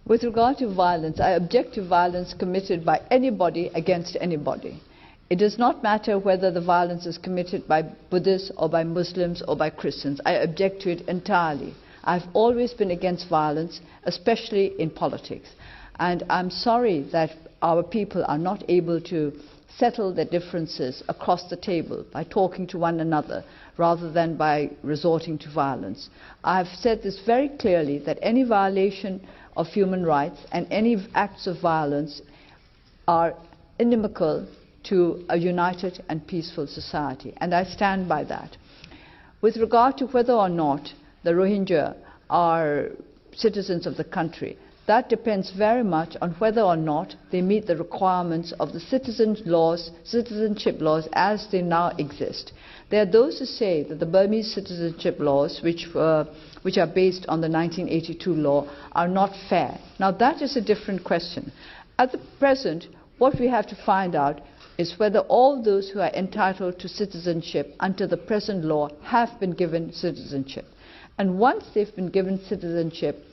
With regard to violence, I object to violence committed by anybody against anybody. It does not matter whether the violence is committed by Buddhists or by Muslims or by Christians. I object to it entirely. I've always been against violence, especially in politics. And I'm sorry that our people are not able to settle their differences across the table by talking to one another rather than by resorting to violence. I've said this very clearly, that any violation of human rights and any acts of violence are inimical to a united and peaceful society, and I stand by that. With regard to whether or not the Rohingya are citizens of the country, that depends very much on whether or not they meet the requirements of the citizenship laws as they now exist. There are those who say that the Burmese citizenship laws, which are based on the 1982 law, are not fair. Now that is a different question. At the present, what we have to find out is whether all those who are entitled to citizenship under the present law have been given citizenship. And once they've been given citizenship,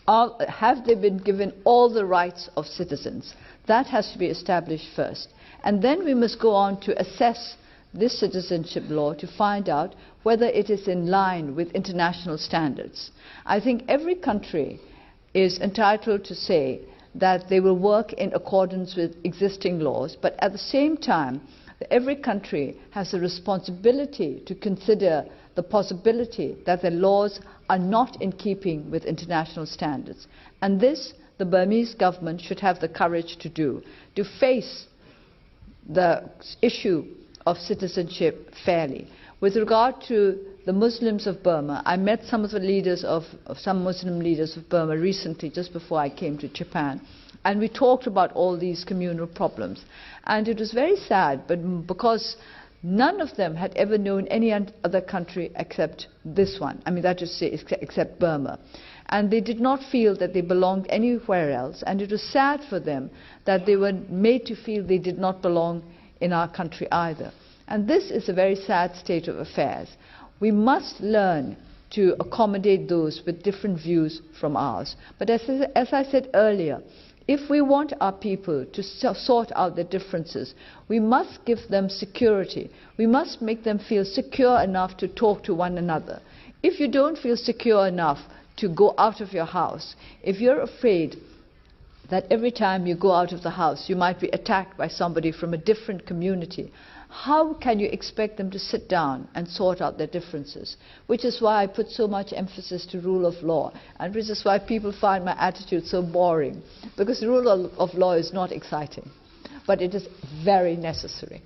have they been given all the rights of citizens? That has to be established first. And then we must go on to assess this citizenship law to find out whether it is in line with international standards. I think every country is entitled to say that they will work in accordance with existing laws, but at the same time, every country has a responsibility to consider the possibility that the laws are not in keeping with international standards. And this, the Burmese government should have the courage to do, to face the issue of citizenship fairly. With regard to the Muslims of Burma, I met some of the leaders some Muslim leaders of Burma recently, just before I came to Japan, and we talked about all these communal problems. And it was very sad, but because none of them had ever known any other country except this one, I mean, that is to say, except Burma. And they did not feel that they belonged anywhere else, and it was sad for them that they were made to feel they did not belong in our country either. And this is a very sad state of affairs. We must learn to accommodate those with different views from ours. But as I said earlier, if we want our people to sort out their differences, we must give them security. We must make them feel secure enough to talk to one another. If you don't feel secure enough to go out of your house, if you're afraid that every time you go out of the house you might be attacked by somebody from a different community, how can you expect them to sit down and sort out their differences? Which is why I put so much emphasis to rule of law, and which is why people find my attitude so boring, because the rule of law is not exciting, but it is very necessary.